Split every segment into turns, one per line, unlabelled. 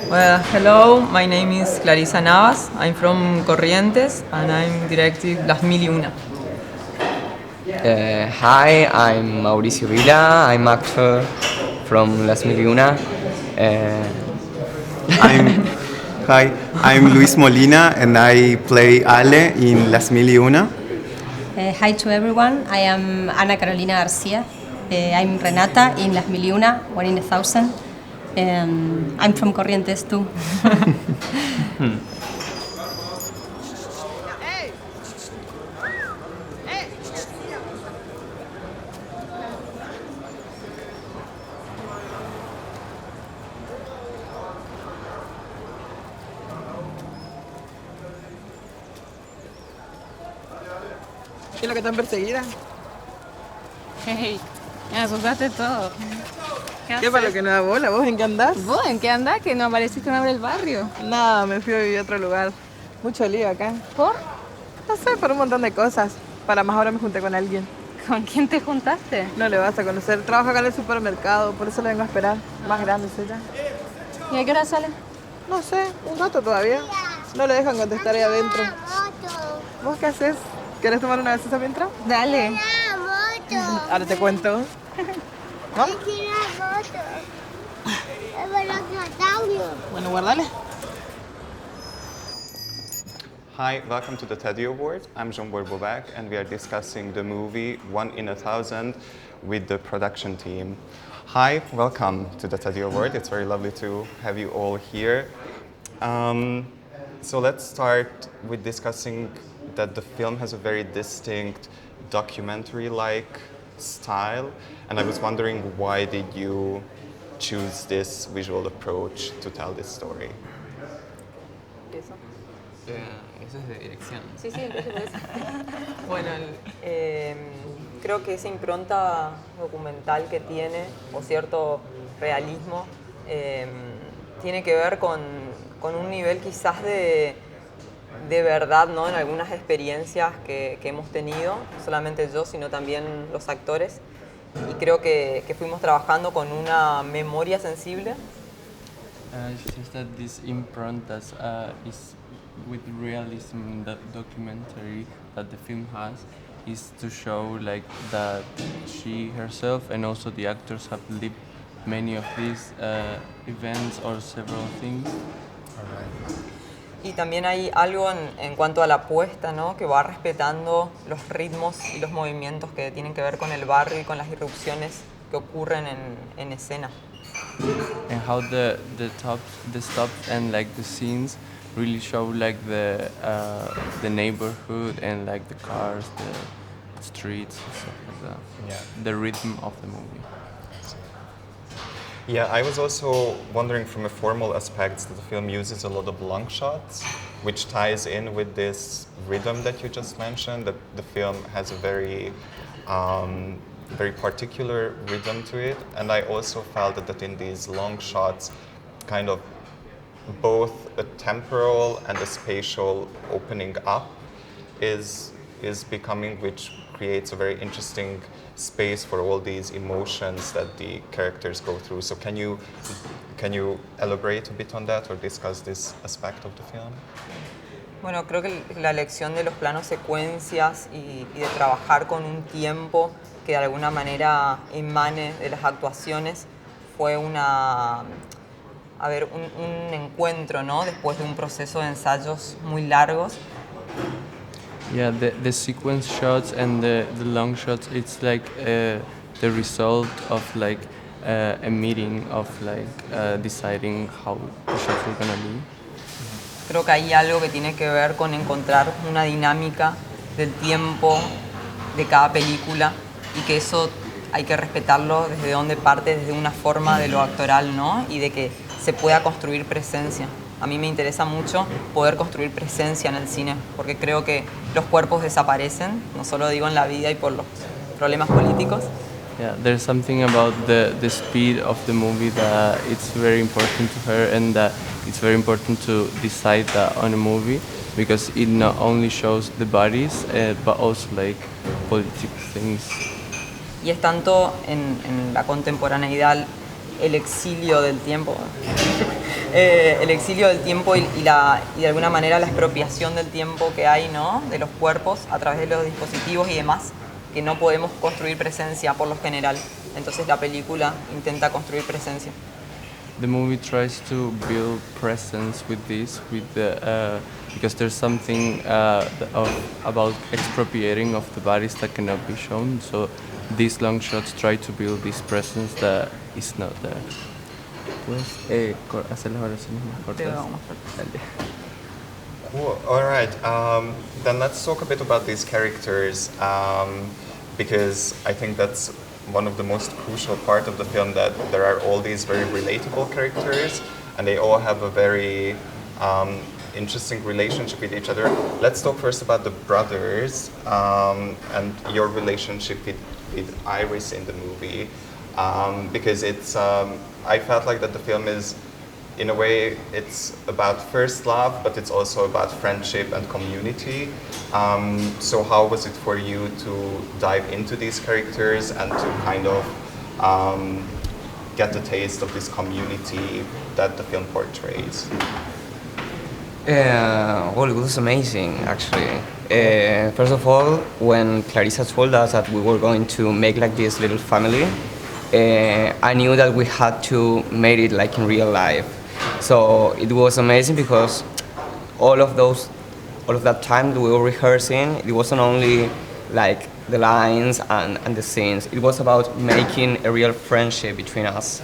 Well, hello, my name is Clarisa Navas. I'm from Corrientes and I'm directing Las Mil y Una.
Hi, I'm Mauricio Vila. I'm actor from Las Mil y Una.
I'm Hi, I'm Luis Molina and I play Ale in Las Mil y Una.
Hi to everyone, I am Ana Carolina Garcia. I'm Renata in Las Mil y Una, One in a Thousand. I'm from Corrientes too.
¿Qué es lo que están perseguida?
Hey, me asustaste todo.
¿Qué para lo que no da bola? ¿Vos en qué andás?
¿Vos en qué andás? Que no apareciste una vez el barrio.
Nada, me fui a vivir a otro lugar. Mucho lío acá.
¿Por?
No sé, por un montón de cosas. Para más ahora me junté con alguien.
¿Con quién te juntaste?
No le vas a conocer. Trabaja acá en el supermercado, por eso le vengo a esperar. Más grande es ella.
¿Y a qué hora sale?
No sé, un rato todavía. No le dejan contestar ahí adentro. ¿Vos qué haces? ¿Querés tomar una gaseosa mientras?
Dale.
Ahora te cuento. ¿No? Bueno, guardale.
Hi, welcome to the Teddy Award. I'm Zsombor Bobák, and we are discussing the movie One in a Thousand with the production team. Hi, welcome to the Teddy Award. It's very lovely to have you all here. So let's start with discussing that the film has a very distinct documentary-like style, and I was wondering, why did you choose this visual approach to tell this story?
Eso es de dirección.
Sí, Bueno, creo que esa impronta documental que tiene, o cierto realismo, tiene que ver con un nivel quizás de verdad, ¿no? En algunas experiencias que hemos tenido, no solamente yo, sino también los actores. Y creo que fuimos trabajando con una memoria sensible.
She says that this impronta is with realism in the documentary that the film has, is to show like that she herself and also the actors have lived many of these events or several things.
Y también hay algo en cuanto a la puesta, ¿no? Que va respetando los ritmos y los movimientos que tienen que ver con el barrio y con las irrupciones que ocurren en escena.
And how the stops and like the scenes really show like the neighborhood and like the cars, the streets and stuff like that.
Yeah.
The rhythm of the movie.
Yeah, I was also wondering from a formal aspect that the film uses a lot of long shots, which ties in with this rhythm that you just mentioned, that the film has a very particular rhythm to it. And I also felt that in these long shots, kind of both a temporal and a spatial opening up is becoming, which creates a very interesting space for all these emotions that the characters go through. So can you elaborate a bit on that or discuss this aspect of the film?
Bueno, creo que la elección de los planos secuencias y de trabajar con un tiempo que de alguna manera emane de las actuaciones fue un encuentro, ¿no? Después de un proceso de ensayos muy largos.
Yeah, the sequence shots and the long shots, it's like the result of like a meeting of like deciding how the shots were gonna be.
Creo que hay algo que tiene que ver con encontrar una dinámica del tiempo de cada película y que eso hay que respetarlo desde donde parte, desde una forma de lo actoral, ¿no? Y de que se pueda construir presencia. A mí me interesa mucho poder construir presencia en el cine, porque creo que los cuerpos desaparecen, no solo digo en la vida y por los problemas políticos.
Yeah, there's something about the speed of the movie that it's very important to her, and that it's very important to decide that on a movie, because it not only shows the bodies, but also like political things.
Y es tanto en la contemporaneidad el exilio del tiempo. El exilio del tiempo y de alguna manera la expropiación del tiempo que hay, ¿no? De los cuerpos a través de los dispositivos y demás, que no podemos construir presencia por lo general. Entonces la película intenta construir presencia.
The movie tries to build presence with this, because there's something about expropriating of the bodies that cannot be shown. So these long shots try to build this presence that is not there. ¿Puedes hacer las oraciones más cortas? Dale.
Cool. All right. Then let's talk a bit about these characters, because I think that's one of the most crucial part of the film, that there are all these very relatable characters, and they all have a very interesting relationship with each other. Let's talk first about the brothers and your relationship with Iris in the movie, because it's. I felt like that the film is, in a way, it's about first love, but it's also about friendship and community. So how was it for you to dive into these characters and to kind of get a taste of this community that the film portrays?
Well, it was amazing, actually. First of all, when Clarisa told us that we were going to make like this little family, I knew that we had to make it like in real life. So it was amazing because all of that time that we were rehearsing, it wasn't only like the lines and the scenes. It was about making a real friendship between us.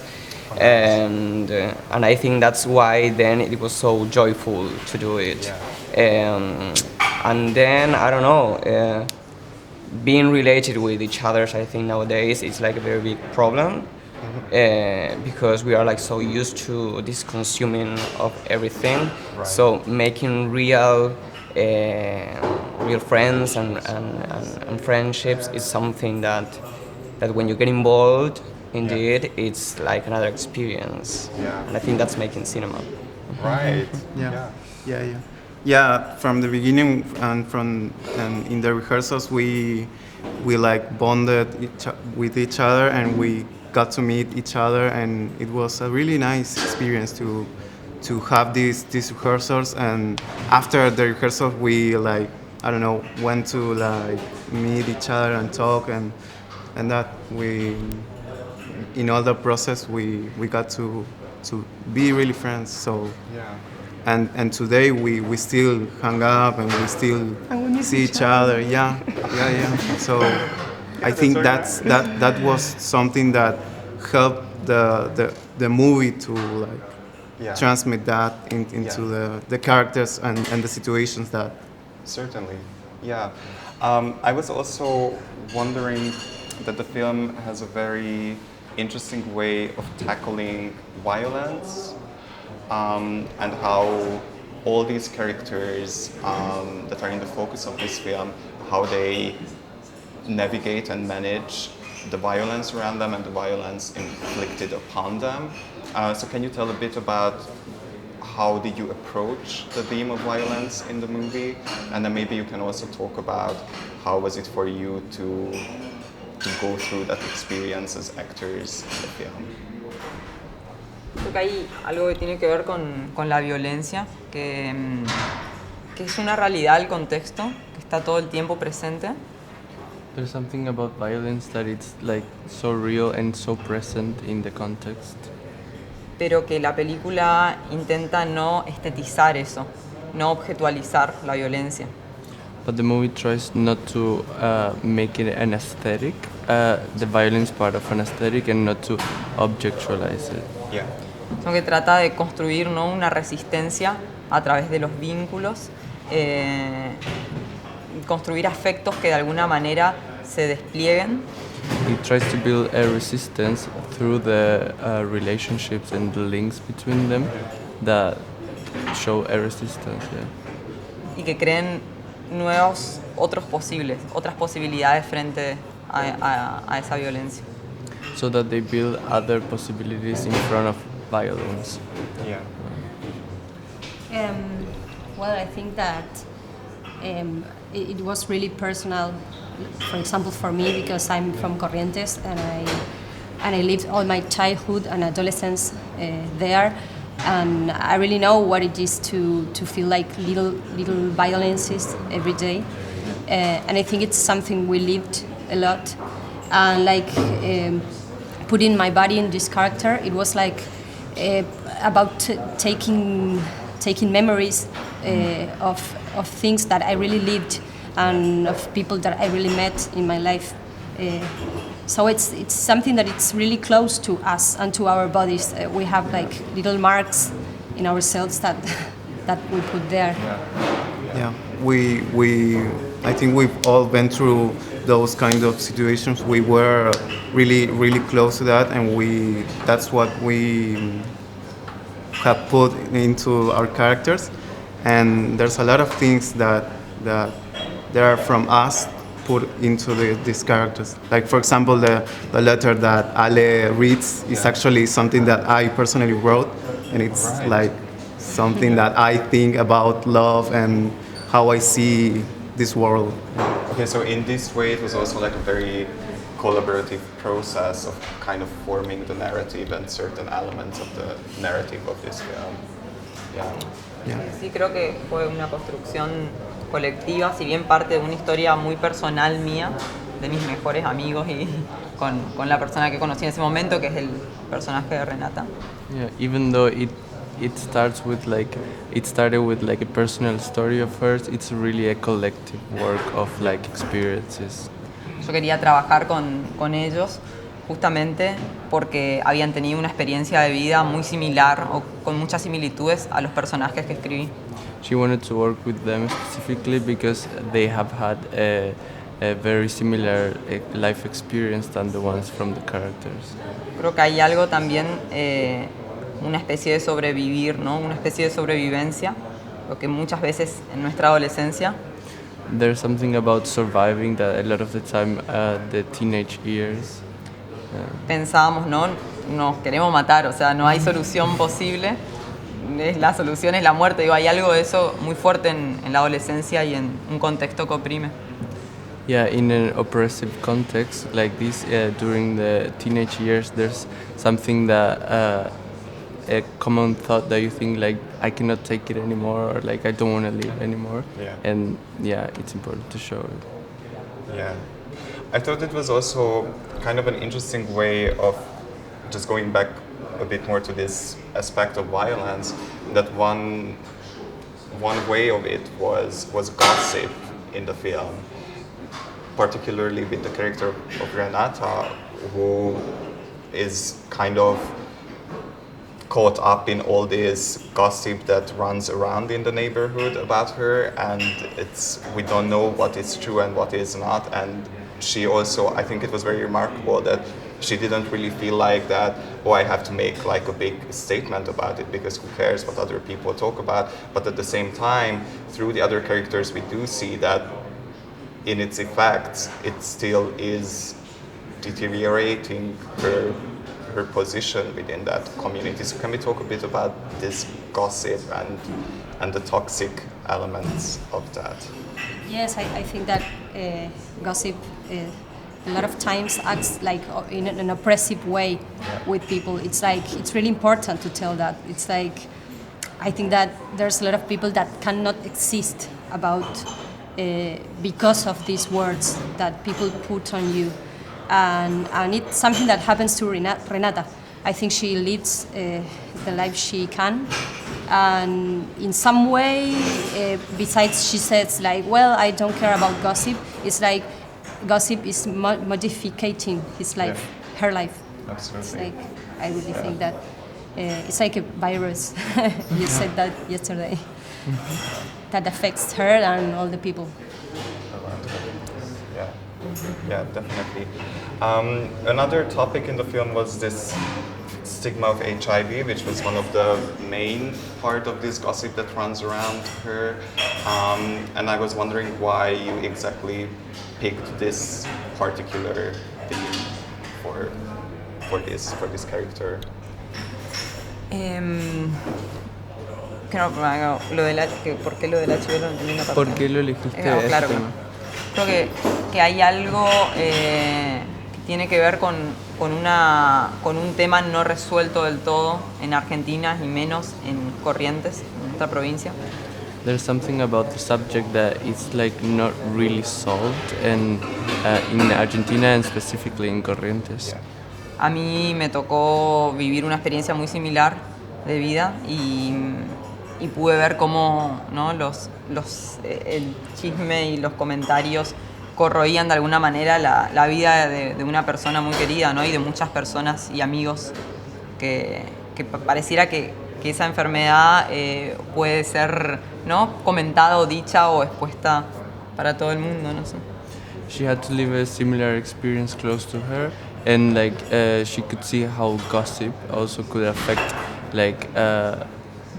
And I think that's why then it was so joyful to do it. And then, I don't know, being related with each other, I think nowadays it's like a very big problem. Because we are like so used to this consuming of everything. Right. So making real friends and friendships is something that when you get involved, indeed, it's like another experience. Yeah. And I think that's making cinema.
Right.
Yeah, from the beginning and in the rehearsals we like bonded with each other, and we got to meet each other, and it was a really nice experience to have these rehearsals. And after the rehearsals we like, I don't know, went to like meet each other and talk, and that we, in all the process we got to be really friends. So and today we still hang up and we still see each other. Yeah. So I think that was something that helped the movie to like transmit that into the characters and the situations that.
Certainly, yeah. I was also wondering that the film has a very interesting way of tackling violence, and how all these characters that are in the focus of this film, how they navigate and manage the violence around them and the violence inflicted upon them. So can you tell a bit about how did you approach the theme of violence in the movie? And then maybe you can also talk about how was it for you to go through that experience as actors in the film.
Creo que hay algo que tiene que ver con la violencia, que es una realidad del contexto, que está todo el tiempo presente.
There's something about violence that it's like so real and so present in the context.
Pero que la película intenta no estetizar eso, no objetualizar la violencia.
But the movie tries not to make it an aesthetic, the violence part of an aesthetic, and not to objectualize it.
Yeah.
Sino que trata de construir, ¿no?, una resistencia a través de los vínculos, construir afectos que de alguna manera se desplieguen.
It tries to build a resistance through the relationships and the links between them that show a resistance. Yeah.
Y que creen otras posibilidades frente a esa violencia.
So that they build other possibilities in front of violence.
Yeah.
Well, I think that it was really personal, for example, for me, because I'm from Corrientes, and and I lived all my childhood and adolescence there, and I really know what it is to feel like little violences every day, and I think it's something we lived a lot, and like putting my body in this character, it was like about taking memories of things that I really lived and of people that I really met in my life. So it's something that it's really close to us and to our bodies. We have like little marks in ourselves that we put there.
Yeah, I think we've all been through those kind of situations. We were really close to that, and that's what we have put into our characters. And there's a lot of things that are from us put into these characters. Like, for example, the letter that Ale reads is actually something that I personally wrote, and it's like something that I think about love and how I see this world.
Okay, so in this way, it was also like a very collaborative process of kind of forming the narrative and certain elements of the narrative of this film. Yeah.
Sí, creo que fue una construcción colectiva, si bien parte de una historia muy personal mía, de mis mejores amigos y con la persona que conocí en ese momento, que es el personaje de Renata.
Yeah, even though it started with like a personal story of hers, it's really a collective work of like experiences.
Yo quería trabajar con ellos justamente porque habían tenido una experiencia de vida muy similar o con muchas similitudes a los personajes que escribí.
She wanted to work with them specifically because they have had a very similar life experience than the ones from the characters.
Creo que hay algo también, una especie de sobrevivir, ¿no? Una especie de sobrevivencia, lo que muchas veces en nuestra adolescencia
There's something about surviving that a lot of the time, the teenage years.
pensábamos, ¿no? Nos queremos matar, o sea, no hay solución posible. La solución es la muerte. Digo, hay algo de eso muy fuerte en la adolescencia y en un contexto que oprime.
Yeah, in an oppressive context like this, during the teenage years, there's something that a common thought that you think like I cannot take it anymore, or like I don't want to live anymore.
Yeah.
And yeah, it's important to show it.
Yeah. I thought it was also kind of an interesting way of just going back a bit more to this aspect of violence, that one way of it was gossip in the film, particularly with the character of Renata, who is kind of caught up in all this gossip that runs around in the neighborhood about her, and we don't know what is true and what is not. And she also, I think it was very remarkable that she didn't really feel like that, oh, I have to make like a big statement about it because who cares what other people talk about. But at the same time, through the other characters, we do see that in its effects, it still is deteriorating her position within that community. So can we talk a bit about this gossip and the toxic elements of that?
Yes, I think that gossip a lot of times acts like in an oppressive way with people. It's like, it's really important to tell that. It's like, I think that there's a lot of people that cannot exist about because of these words that people put on you. And it's something that happens to Renata. I think she leads the life she can, and in some way, besides she says like, well, I don't care about gossip, it's like gossip is modificating his life, her life.
Absolutely.
It's like, I really think that it's like a virus. You said that yesterday. That affects her and all the people.
Yeah, definitely. Another topic in the film was this stigma of HIV, which was one of the main part of this gossip that runs around her. And I was wondering why you exactly picked this particular theme for this character.
¿Por qué lo del HIV lo entendí una parte?
¿Por qué lo elegiste?
Claro. Creo que hay algo tiene que ver con un tema no resuelto del todo en Argentina y menos en Corrientes, en nuestra provincia.
There's something about the subject that it's like not really solved, and in Argentina and specifically in Corrientes.
A mí me tocó vivir una experiencia muy similar de vida y pude ver cómo, ¿no?, el chisme y los comentarios corroían de alguna manera la vida de una persona muy querida, ¿no?, y de muchas personas y amigos que pareciera que esa enfermedad puede ser, ¿no?, comentada o dicha o expuesta para todo el mundo, no sé.
She had to live a similar experience close to her, and like she could see how gossip also could affect like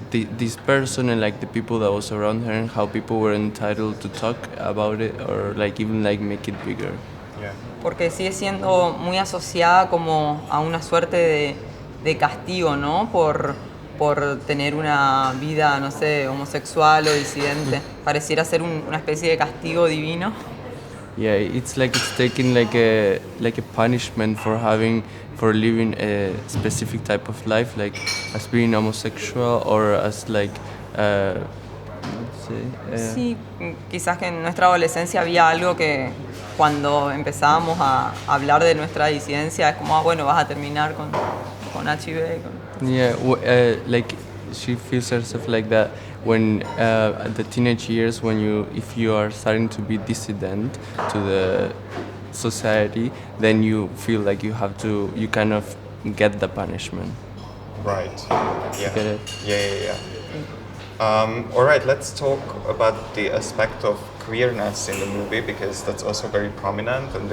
this person and like the people that was around her, and how people were entitled to talk about it or like even like make it bigger.
Yeah.
Porque sigue siendo muy asociada como a una suerte de castigo, ¿no?, por tener una vida, no sé, homosexual o disidente. Pareciera ser una especie de castigo divino.
Yeah, it's like it's taken like a punishment for living a specific type of life, like as being homosexual or as like
Sí, quizás que en nuestra adolescencia había algo que cuando empezábamos a hablar de nuestra disidencia es como, bueno, vas a terminar con HIV.
Yeah, like she feels herself like that when at the teenage years, if you are starting to be dissident to the society, then you feel like you kind of get the punishment.
Right. Yeah.
Get it?
Yeah. All right, let's talk about the aspect of queerness in the movie, because that's also very prominent, and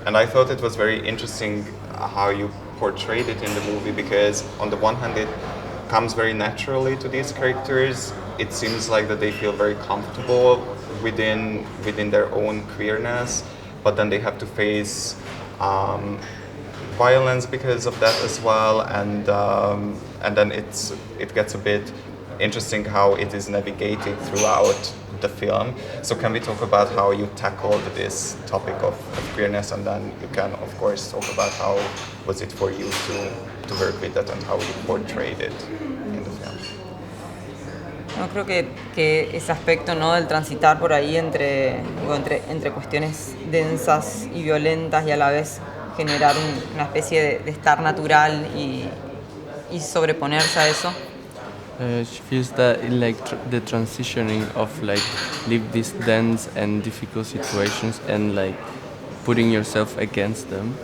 and I thought it was very interesting how you portrayed it in the movie, because on the one hand it comes very naturally to these characters. It seems like that they feel very comfortable within their own queerness, but then they have to face violence because of that as well, and then it gets a bit interesting how it is navigated throughout the film. So can we talk about how you tackled this topic of queerness, and then you can of course talk about how was it for you to work with that and how you portrayed it in the film.
No, creo que ese aspecto, ¿no?, del transitar por ahí entre cuestiones densas y violentas y a la vez generar una especie de estar natural y sobreponerse a eso.
She feels that in like the transitioning of like live these dense and difficult situations and like putting yourself against them.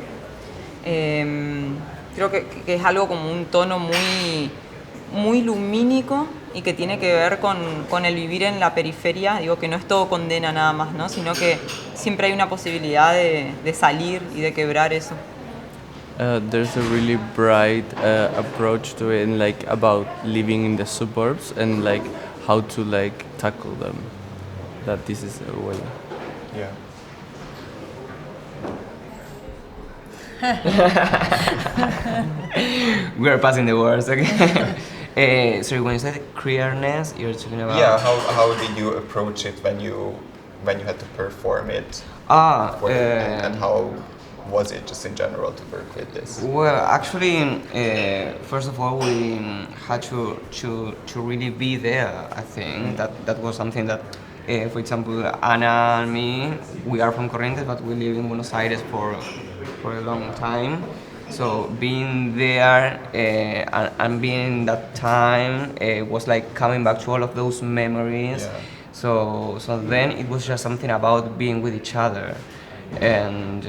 Creo que es algo como un tono muy lumínico y que tiene que ver con el vivir en la periferia. Digo que no es todo condena nada más, ¿no?, sino que siempre hay una posibilidad de salir y de quebrar eso.
There's a really bright approach to it, and like about living in the suburbs and like how to like tackle them. That this is a way.
Yeah.
We are passing the words, okay? Sorry, when you said queerness, you're talking about...
Yeah, how did you approach it when you had to perform it? And how was it just in general to work with this?
Well, actually, first of all, we had to really be there. I think that was something that, for example, Ana and me, we are from Corrientes, but we live in Buenos Aires for a long time. So being there and being that time was like coming back to all of those memories.
Yeah.
So then it was just something about being with each other, and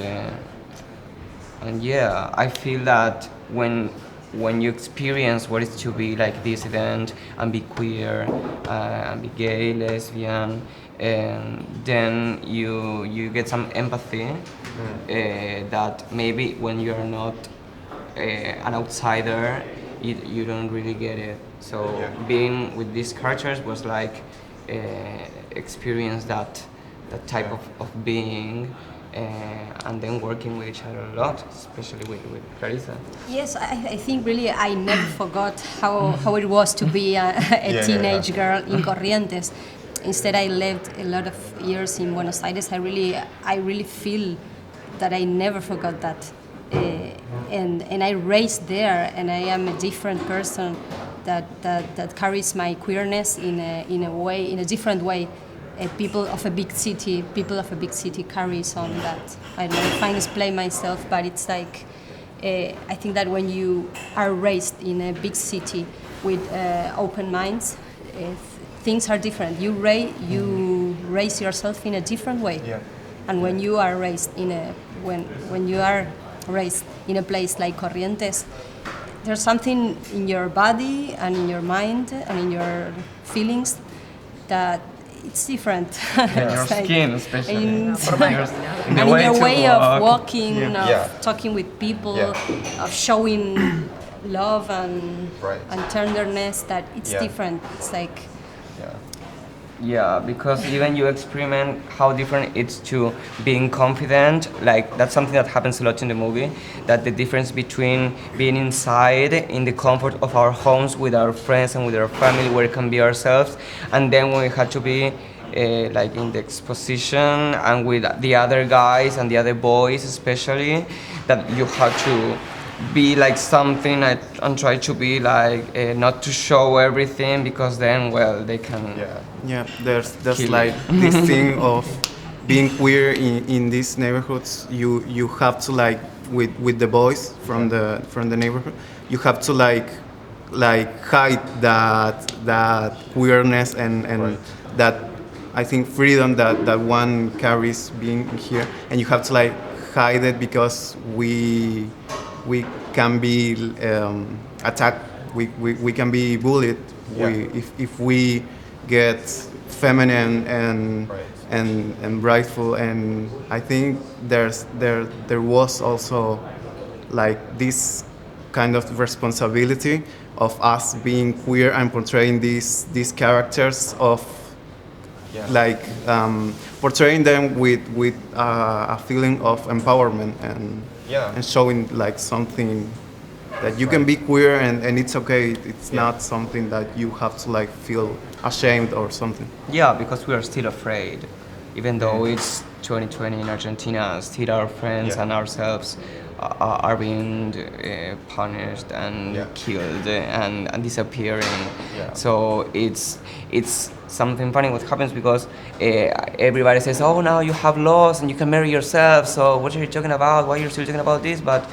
yeah, I feel that when you experience what it's to be like dissident and be queer and be gay, lesbian, and then you get some empathy that maybe when you're not an outsider, you don't really get it. So being with these characters was like experience that type of being. And then working with each other a lot, especially with Clarisa.
Yes, I think really I never forgot how it was to be a teenage girl in Corrientes. Instead, I lived a lot of years in Buenos Aires. I really feel that I never forgot that. And I raised there, and I am a different person that carries my queerness in a different way. People of a big city carries on that. I don't know if I explain myself, but it's like I think that when you are raised in a big city with open minds, things are different. You raise yourself in a different way, and when you are raised when you are raised in a place like Corrientes, there's something in your body and in your mind and in your feelings that it's different.
Yeah, your skin, especially.
And in your way of walking, of talking with people, of showing love and tenderness, that it's different. It's like...
Yeah, because even you experiment how different it's to being confident. Like, that's something that happens a lot in the movie, that the difference between being inside in the comfort of our homes with our friends and with our family, where we can be ourselves, and then when we had to be like in the exposition and with the other guys and the other boys especially, that you had to be like something and try to be like not to show everything, because then, well, they can
there's like this thing of being queer in these neighborhoods. You have to, like, with the boys from the neighborhood, you have to like hide that queerness and that, I think, freedom that one carries being here, and you have to like hide it because we can be attacked, we can be bullied if we get feminine and rightful. And I think there was also like this kind of responsibility of us being queer and portraying these characters of like portraying them with a feeling of empowerment and showing like something that you can be queer and it's okay. It's not something that you have to like feel ashamed or something.
Yeah, because we are still afraid, even though it's 2020 in Argentina. Still, our friends and ourselves are being punished and killed and disappearing. So it's something funny what happens, because everybody says, oh, now you have laws and you can marry yourself, so what are you talking about? Why are you still talking about this? But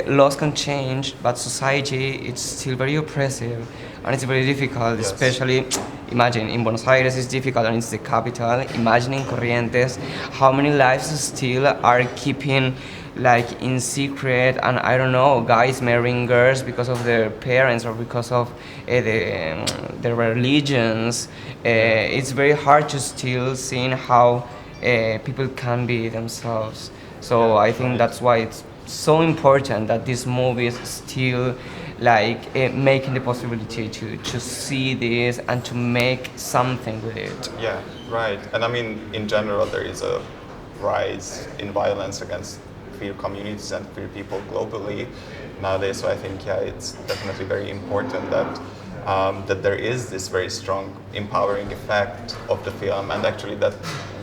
laws can change, but society, it's still very oppressive and it's very difficult, especially, imagine, in Buenos Aires it's difficult and it's the capital. Imagine in Corrientes, how many lives still are keeping like in secret, and I don't know, guys marrying girls because of their parents or because of their religions. It's very hard to still see how people can be themselves. So I think that's why it's so important that this movie is still like making the possibility to see this and to make something with it.
Yeah, right. And I mean, in general, there is a rise in violence against queer communities and queer people globally nowadays. So I think, it's definitely very important that that there is this very strong empowering effect of the film. And actually, that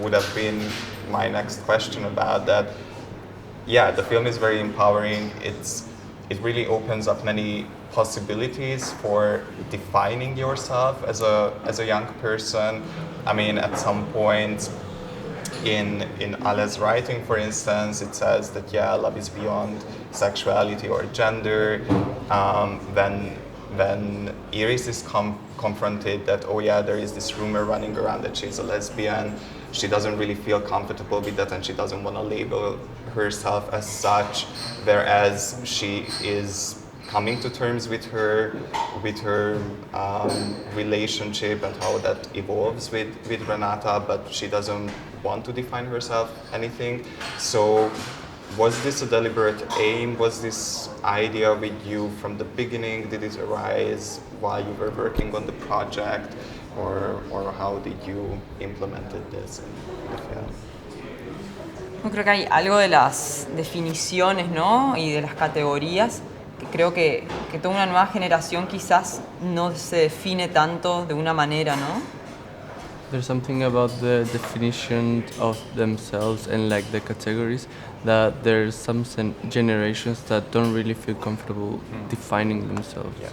would have been my next question about that. Yeah, the film is very empowering. It really opens up many possibilities for defining yourself as a young person. I mean, at some point in Ale's writing, for instance, it says that love is beyond sexuality or gender. When Iris is confronted that, there is this rumor running around that she's a lesbian, she doesn't really feel comfortable with that and she doesn't want to label herself as such, whereas she is coming to terms with her relationship and how that evolves with Renata, but she doesn't want to define herself anything. So was this a deliberate aim? Was this idea with you from the beginning? Did it arise while you were working on the project, or how did you implement this in the film?
Yo creo que hay algo de las definiciones, ¿no? Y de las categorías, que creo que toda una nueva generación quizás no se define tanto de una manera, ¿no?
There's something about the definition of themselves and like the categories that there's some generations that don't really feel comfortable defining themselves.
Yeah.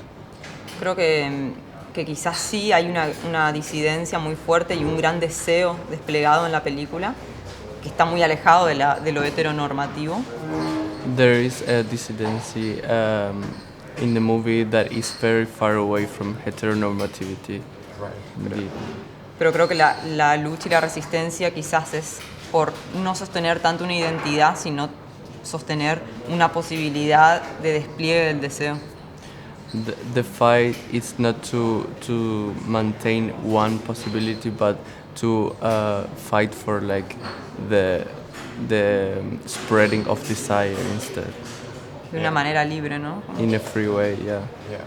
Creo que quizás sí hay una disidencia muy fuerte y un gran deseo desplegado en la película que está muy alejado de lo heteronormativo.
There is a dissidency in the movie that is very far away from heteronormativity.
Right.
Indeed.
Pero creo que la lucha y la resistencia quizás es por no sostener tanto una identidad, sino sostener una posibilidad de despliegue del deseo.
The fight is not to maintain one possibility, but to fight for like the spreading of desire instead.
De una manera libre, ¿no?
In a free way, yeah.
Yeah.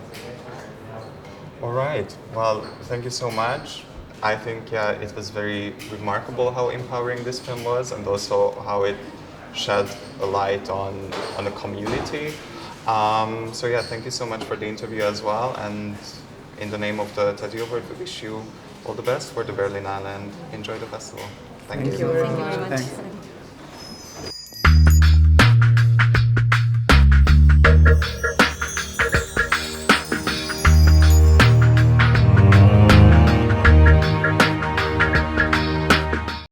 All right. Well, thank you so much. I think, yeah, it was very remarkable how empowering this film was, and also how it shed a light on a community. So yeah, thank you so much for the interview as well. And in the name of the Tadio Award, we wish you all the best for the Berlinale and enjoy the festival. Thank you.
Thank you very much.
Thanks.